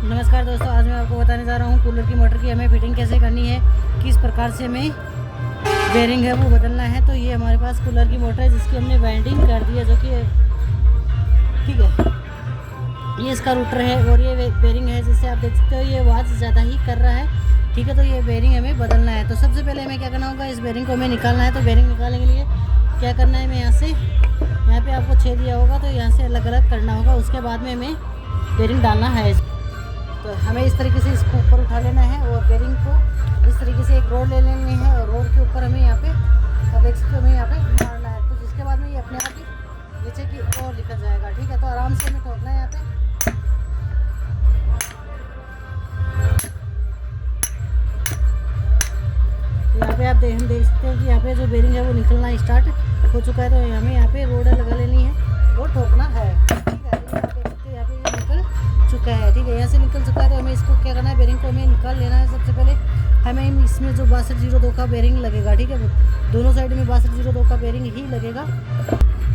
नमस्कार दोस्तों, आज मैं आपको बताने जा रहा हूँ कूलर की मोटर की हमें फिटिंग कैसे करनी है, किस प्रकार से हमें बेरिंग है वो बदलना है। तो ये हमारे पास कूलर की मोटर है जिसकी हमने वाइंडिंग कर दी है, जो कि ठीक है। ये इसका रूटर है और ये बेरिंग है, जैसे आप देख सकते हो ये आवाज़ ज़्यादा ही कर रहा है। ठीक है, तो ये बेरिंग हमें बदलना है। तो सबसे पहले हमें क्या करना होगा, इस बेरिंग को हमें निकालना है। तो बेरिंग निकालने के लिए क्या करना है, हमें यहाँ पे आपको छेद दिया होगा, तो यहाँ से अलग अलग करना होगा। उसके बाद में हमें बेरिंग डालना है। तो हमें इस तरीके से इसको ऊपर उठा लेना है और बेरिंग को इस तरीके से एक रोड ले लेनी है और रोड के ऊपर हमें यहाँ पे आप देख सकते हो हमें यहाँ पे मारना है। तो जिसके बाद में ये अपने आप ही नीचे की ओर निकल जाएगा। ठीक है, तो आराम से हमें ठोकना है यहाँ पे। तो यहाँ पे आप देख सकते हैं कि यहाँ पे जो बेरिंग है वो निकलना स्टार्ट हो चुका है। तो हमें यहाँ पे रोड लगा लेनी है और ठोकना है। ठीक है, आप देख सकते हैं यहाँ पे ये निकल चुका है। ठीक है, यहाँ से निकल चुका है। तो हमें इसको क्या करना है, बेरिंग को हमें निकाल लेना है। सबसे पहले हमें इसमें जो 6202 का बेरिंग लगेगा, ठीक है, दोनों साइड में 6202 का बेरिंग ही लगेगा।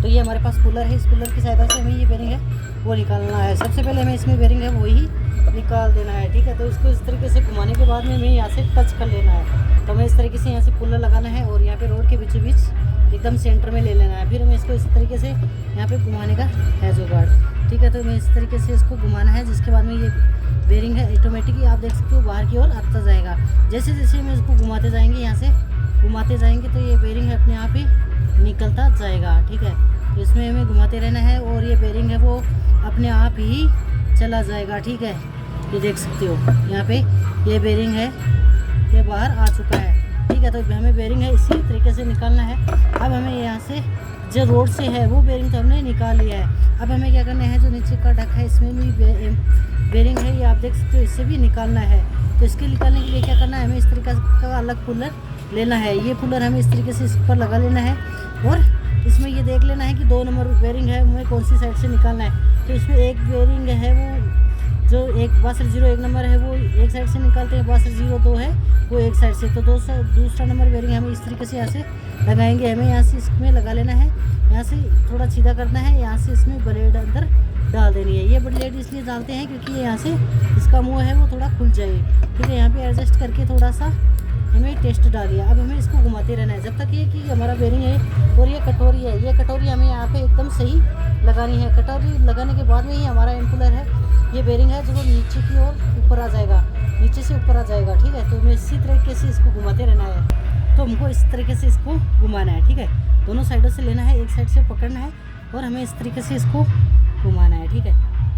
तो ये हमारे पास कूलर है, इस कूलर की सहायता से हमें ये बेरिंग है वो निकालना है। सबसे पहले हमें इसमें बेरिंग है वही निकाल देना है। ठीक है, तो इसको इस तरीके से घुमाने के बाद में हमें यहाँ से टच कर लेना है। तो हमें इस तरीके से यहाँ से कूलर लगाना है और यहाँ पे रोड के बीचों बीच एकदम सेंटर में ले लेना है। फिर हमें इसको इस तरीके से यहाँ पे घुमाने का है जुगाड़। ठीक है, तो हमें इस तरीके से इसको घुमाना है, जिसके बाद में ये बेरिंग है ऑटोमेटिकली आप देख सकते हो बाहर की ओर आता जाएगा। जैसे जैसे हम इसको घुमाते जाएंगे, यहाँ से घुमाते जाएंगे, तो ये बेरिंग है अपने आप ही निकलता जाएगा। ठीक है, तो इसमें हमें घुमाते रहना है और ये बेरिंग है वो अपने आप ही चला जाएगा। ठीक है, ये देख सकते हो यहाँ पे ये बेरिंग है ये बाहर आ चुका है। ठीक है, तो हमें बेरिंग है इसी तरीके से निकालना है। अब हमें यहाँ से जो रोड से है वो बेरिंग तो हमने निकाल लिया है। अब हमें क्या करना है, जो नीचे का ढक है इसमें भी बेरिंग है, ये आप देख सकते हो, इससे भी निकालना है। तो इसके निकालने के लिए क्या करना है, हमें इस तरीके का अलग कूलर लेना है। ये कूलर हमें इस तरीके से इस पर लगा लेना है और इसमें ये देख लेना है कि 2 नंबर बेरिंग है हमें कौन सी साइड से निकालना है। तो इसमें एक बेरिंग है वो जो 6201 नंबर है वो एक साइड से निकालते हैं, 6202 है वो एक साइड से। तो दूसरा नंबर बेरिंग हमें इस तरीके से यहाँ से लगाएंगे। हमें यहाँ से इसमें लगा लेना है, यहाँ से थोड़ा सीधा करना है, यहाँ से इसमें ब्लेड अंदर डाल देनी है। ये ब्लेड इसलिए डालते हैं क्योंकि ये यहाँ से इसका मुँह है वो थोड़ा खुल जाए। ठीक है, यहाँ पे एडजस्ट करके थोड़ा सा हमें टेस्ट डाल दिया। अब हमें इसको घुमाते रहना है जब तक ये कि हमारा बेरिंग है और ये कटोरी है, ये कटोरी हमें यहाँ पे एकदम सही लगानी है। कटोरी लगाने के बाद में ही हमारा इम्पुलर है ये बेरिंग है जो नीचे की ओर ऊपर आ जाएगा, नीचे से ऊपर आ जाएगा। ठीक है, तो हमें इसी तरीके से इसको घुमाते रहना है। तो हमको इस तरीके से इसको घुमाना है। ठीक है, दोनों साइडों से लेना है, एक साइड से पकड़ना है और हमें इस तरीके से इसको घुमाना है। ठीक है,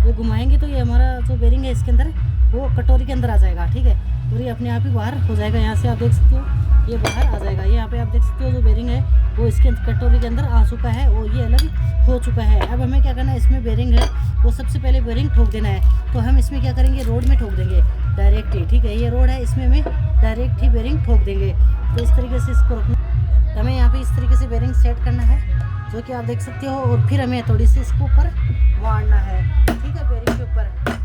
ये घुमाएंगे तो ये हमारा जो बेरिंग है इसके अंदर वो कटोरी के अंदर आ जाएगा। ठीक है, और ये अपने आप ही बाहर हो जाएगा। यहाँ से आप देख सकते हो ये बाहर आ जाएगा। ये यहाँ पे आप देख सकते हो जो बेरिंग है वो इसके कटोरी के अंदर आ चुका है और ये अलग हो चुका है। अब हमें क्या करना है, इसमें बेरिंग है वो सबसे पहले बेरिंग ठोक देना है। तो हम इसमें क्या करेंगे, रोड में ठोक देंगे डायरेक्ट ही। ठीक है, ये रोड है, इसमें हमें डायरेक्ट ही बेरिंग ठोक देंगे। तो इस तरीके से इसको रखना, हमें यहाँ पे इस तरीके से बेरिंग सेट करना है जो कि आप देख सकते हो। और फिर हमें थोड़ी सी इसको ऊपर मारना है। ठीक है, बेरिंग के ऊपर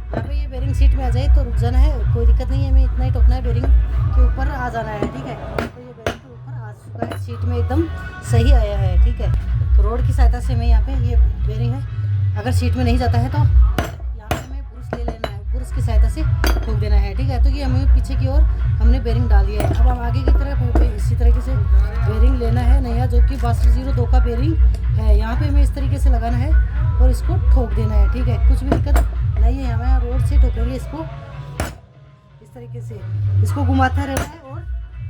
यहाँ पे ये बेरिंग सीट में आ जाए तो रुक जाना है, कोई दिक्कत नहीं है। हमें इतना ही ठोकना है, बेरिंग के ऊपर आ जाना है। ठीक है, तो ये बेरिंग के ऊपर आ चुका है, सीट में एकदम सही आया है। ठीक है, तो रोड की सहायता से हमें यहाँ पे ये बेरिंग है अगर सीट में नहीं जाता है तो यहाँ पे हमें ब्रश ले लेना है, ब्रश की सहायता से ठोक देना है। ठीक है, तो ये हमें पीछे की ओर हमने बेरिंग डाल दिया है। अब हम आगे की तरफ इसी तरीके से बेरिंग लेना है नया, जो कि 6202 का बेरिंग है। यहाँ पे हमें इस तरीके से लगाना है और इसको ठोक देना है। ठीक है, कुछ भी दिक्कत नहीं है, हमें रोड से ठोकेंगे इसको इस तरीके से, इसको घुमाता रहना है और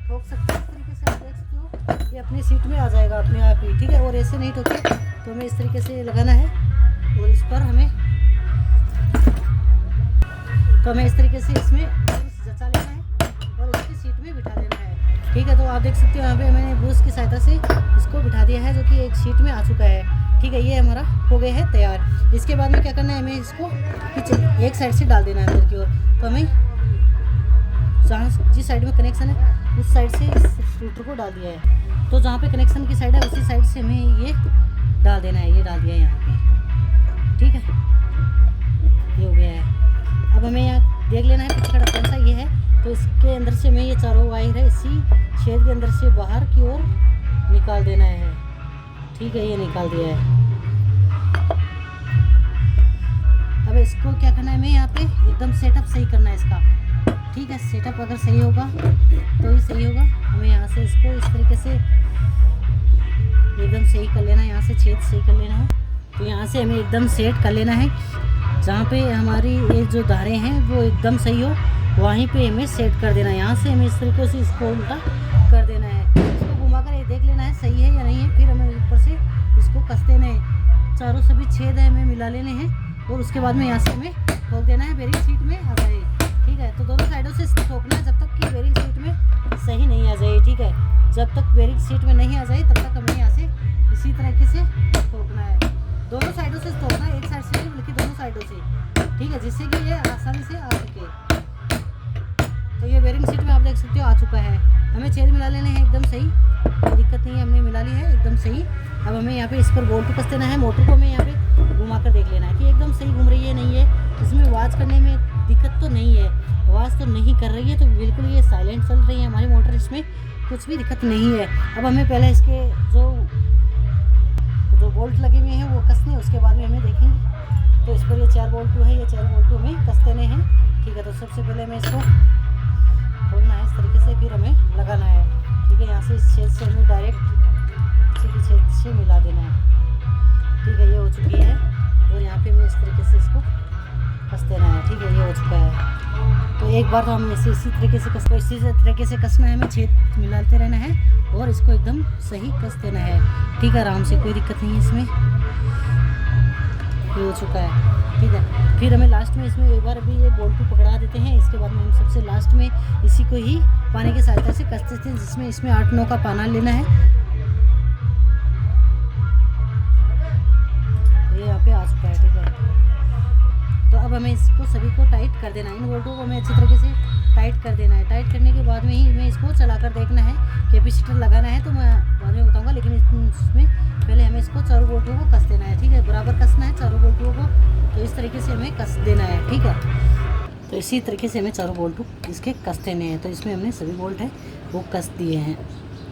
ठोक सकते हैं। इस तरीके से आप देख सकते हो ये अपनी सीट में आ जाएगा अपने आप ही। ठीक है, और ऐसे नहीं ठोके तो हमें इस तरीके से लगाना है और इस पर हमें इस तरीके से इसमें जचा लेना है और इसकी सीट में बिठा देना है। ठीक है, तो आप देख सकते हो यहाँ पे मैंने ब्रश की सहायता से इसको बिठा दिया है, जो कि एक सीट में आ चुका है। ठीक है, ये हमारा हो गया है तैयार। इसके बाद में क्या करना है, हमें इसको पीछे एक साइड से डाल देना है अंदर की ओर। तो हमें जहाँ जिस साइड में कनेक्शन है उस साइड से इस रूटर को डाल दिया है। तो जहाँ पे कनेक्शन की साइड है उसी साइड से हमें ये डाल देना है। ये डाल दिया है यहाँ पे। ठीक है, ये हो गया है। अब हमें यहाँ देख लेना है पीछे का कौन सा ये है। तो इसके अंदर से हमें ये चारों वायर है इसी छेद के अंदर से बाहर की ओर निकाल देना है। ठीक है, ये निकाल दिया है। अब इसको इसको क्या करना है हमें यहाँ पे एकदम सेटअप सही करना है इसका, ठीक है। सेटअप अगर सही होगा तो ही सही होगा। हमें यहाँ से इसको इस तरीके से एकदम सही कर लेना है, यहाँ से छेद सही कर लेना है। तो यहाँ से हमें एकदम सेट कर लेना है, जहाँ पे हमारी ये जो धारें हैं वो एकदम सही हो वहीं पे हमें सेट कर देना है। यहाँ से हमें इस तरीके से इसको उल्टा कर देना है, इसको घुमा कर ये देख लेना है सही है या नहीं है। फिर हमें ऊपर से इसको कस देना है, चारों सभी छेद है हमें मिला लेने हैं और उसके बाद में यहाँ से हमें ठोक देना है बेरिंग सीट में आ जाए, ठीक है। तो दोनों साइडों से ठोकना है जब तक कि बेरिंग सीट में सही नहीं आ जाए, ठीक है। जब तक बेरिंग सीट में नहीं आ जाए तब तक हमें यहाँ से इसी तरीके से ठोकना है, दोनों साइडों से ठोकना है, एक साइड से नहीं बल्कि दोनों साइडों से, ठीक है, जिससे कि ये आसानी से आ सके। तो ये बेरिंग सीट में आप देख सकते हो आ चुका है। हमें छेद मिला लेने हैं एकदम सही, कोई दिक्कत नहीं है, हमने मिला ली है एकदम सही। अब हमें यहाँ पे इस पर बोल्ट कस देना है, मोटर को हमें यहाँ पे घुमा कर देख लेना है कि एकदम सही घूम रही है नहीं है, इसमें आवाज़ करने में दिक्कत तो नहीं है, आवाज़ तो नहीं कर रही है, तो बिल्कुल ये साइलेंट चल रही है हमारी मोटर, इसमें कुछ भी दिक्कत नहीं है। अब हमें पहले इसके जो बोल्ट लगे हुए हैं वो कसने, उसके बाद में हमें देखेंगे। तो इस पर ये 4 बोल्ट है, ये 4 बोल्ट हमें कस देने हैं, ठीक है। तो सबसे पहले हमें इसको खोलना है इस तरीके से, फिर हमें लगाना है, ठीक है। यहाँ से इस छेद से हमें डायरेक्ट पीछे की छेद से मिला देना है, ठीक है। ये हो चुकी है और यहाँ पे हमें इस तरीके से इसको कस देना है, ठीक है। ये हो चुका है। तो एक बार तो हम इसी तरीके से कसना, इसी तरीके से कसना है, हमें छेद मिलाते रहना है और इसको एकदम सही कस देना है, ठीक है, आराम से, कोई दिक्कत नहीं है इसमें। ये हो चुका है, ठीक है। फिर हमें लास्ट में इसमें एक बार भी ये बोल्ट को पकड़ा देते हैं, इसके बाद में हम सबसे लास्ट में इसी को ही पानी की सहायता से कसते थे, जिसमें इसमें 8-9 का पाना लेना है। ये यहाँ पे आ चुका है, ठीक है। तो अब हमें इसको सभी को टाइट कर देना है, इन बोल्टों को हमें अच्छी तरीके से टाइट कर देना है। टाइट करने के बाद में ही हमें इसको चलाकर देखना है, कैपेसिटर लगाना है तो मैं बाद में बताऊँगा, लेकिन इसमें पहले हमें इसको चारों बोल्टों को कस देना है, ठीक है। बराबर कसना है चारों बोल्टों को, तो इस तरीके से हमें कस देना है, ठीक है। तो इसी तरीके से हमें चारों बोल्ट इसके कस देने हैं। तो इसमें हमने सभी बोल्ट है वो कस दिए हैं,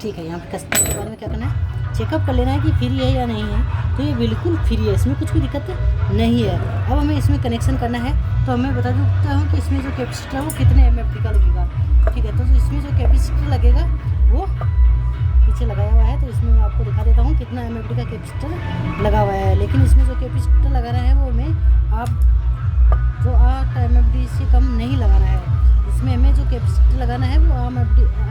ठीक है। यहाँ पे कसने के बाद में क्या करना है, चेकअप कर लेना है कि फ्री है या नहीं है। तो ये बिल्कुल फ्री है, इसमें कुछ भी दिक्कत नहीं है। अब हमें इसमें कनेक्शन करना है, तो हमें बता देता हूँ कि इसमें जो कैपेसिटर है वो कितने MFD का लगेगा, ठीक है। तो इसमें जो कैपेसिटर लगेगा वो पीछे लगाया हुआ है, तो इसमें मैं आपको दिखा देता हूँ कितना MFD का कैपेसिटर लगा हुआ है। लेकिन इसमें जो कैपेसिटर लगाना है वो हमें आप जो 8 MFD से कम नहीं लगाना है। इसमें हमें जो कैपेसिटर लगाना है वो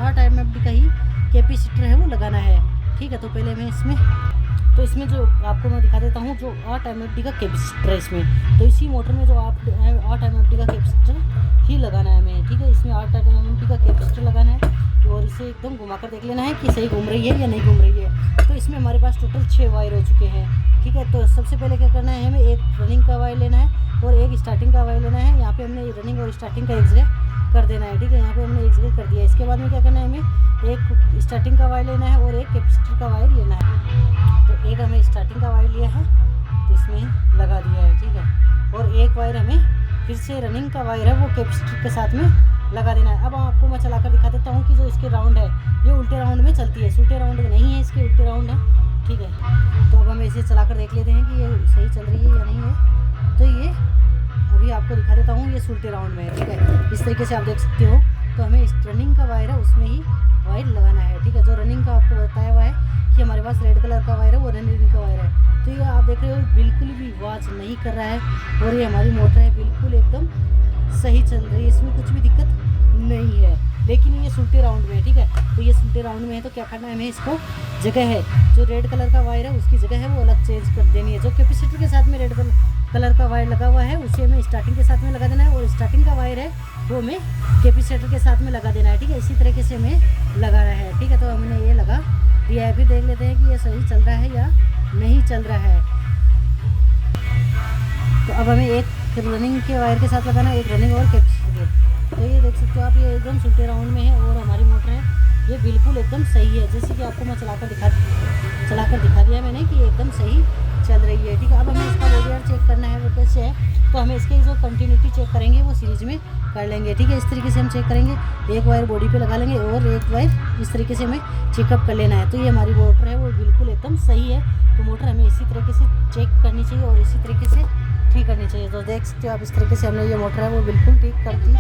8 MFD का ही कैपेसिटर है वो लगाना है, ठीक है। तो पहले हमें इसमें जो आपको मैं दिखा देता हूँ जो 8 MFD का कैपेसिटर है इसमें। तो इसी मोटर में जो 8 MFD का कैपेसिटर ही लगाना है हमें, ठीक है। इसमें 8 MFD का कैपेसिटर लगाना है और इसे एकदम घुमाकर देख लेना है कि सही घूम रही है या नहीं घूम रही है। तो इसमें हमारे पास टोटल 6 वायर हो चुके हैं, ठीक है। तो सबसे पहले क्या करना है, हमें एक रनिंग का वायर लेना है और एक स्टार्टिंग का वायर लेना है। यहाँ पे हमने रनिंग और स्टार्टिंग का एक जगह कर देना है, ठीक है। यहाँ पे हमने एक जगह कर दिया। इसके बाद में क्या करना है, हमें एक स्टार्टिंग का वायर लेना है और एक कैपेसिटर का वायर लेना है। तो एक हमें स्टार्टिंग का वायर लिया है तो इसमें लगा दिया है, ठीक है। और एक वायर हमें फिर से रनिंग का वायर है वो कैपेसिटर के साथ में लगा देना है। अब आपको मैं चलाकर दिखा देता हूँ कि जो इसके राउंड है ये उल्टे राउंड में चलती है, उल्टे राउंड नहीं है, इसके उल्टे राउंड है, ठीक है। तो अब हम इसे चलाकर देख लेते हैं कि ये सही चल रही है या नहीं है। तो ये अभी आपको दिखा देता हूँ, ये उल्टे राउंड में है, ठीक है। इस तरीके से आप देख सकते हो। तो हमें इस रनिंग का वायर है उसमें ही वायर लगाना है, ठीक है। जो रनिंग का आपको बताया हुआ है कि हमारे पास रेड कलर का वायर है वो रनिंग का वायर है। तो ये आप देख रहे हो बिल्कुल भी आवाज़ नहीं कर रहा है और ये हमारी मोटर है बिल्कुल एकदम सही चल रही है, इसमें कुछ भी दिक्कत नहीं है। लेकिन ये उल्टे राउंड में है, ठीक है। तो ये उल्टे राउंड में है तो क्या करना है, हमें इसको जगह है जो रेड कलर का वायर है उसकी जगह है वो अलग चेंज कर देनी है। जो कैपेसिटर के साथ में रेड कलर का वायर लगा हुआ है उसे हमें स्टार्टिंग के साथ में लगा देना है और स्टार्टिंग का वायर है वो हमें कैपेसिटर के साथ में लगा देना है, ठीक है। इसी तरीके से हमें लगाना है, ठीक है। तो हमने ये लगा दिया है। फिर देख लेते हैं कि ये सही चल रहा है या नहीं चल रहा है। तो अब हमें एक रनिंग के वायर के साथ लगाना है, एक रनिंग और कैपेसिटर के। तो ये देख सकते हो आप, ये एकदम उल्टे राउंड में है और हमारी मोटर है ये बिल्कुल एकदम सही है, जैसे कि आपको मैं चलाकर दिखा दिया मैंने कि ये एकदम सही चल रही है, ठीक है। अब हमें इसका बॉडी वायर चेक करना है वो कैसे है, तो हमें इसके जो कंटिन्यूटी चेक करेंगे वो सीरीज में कर लेंगे, ठीक है। इस तरीके से हम चेक करेंगे, एक वायर बॉडी पे लगा लेंगे और एक वायर इस तरीके से हमें चेकअप कर लेना है। तो ये हमारी मोटर है वो बिल्कुल एकदम सही है। तो मोटर हमें इसी तरीके से चेक करनी चाहिए और इसी तरीके से ठीक करनी चाहिए। तो देख सकते हो आप, इस तरीके से हमने ये मोटर है वो बिल्कुल ठीक कर दी।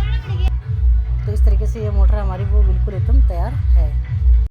तो इस तरीके से ये मोटर हमारी वो बिल्कुल एकदम तैयार है।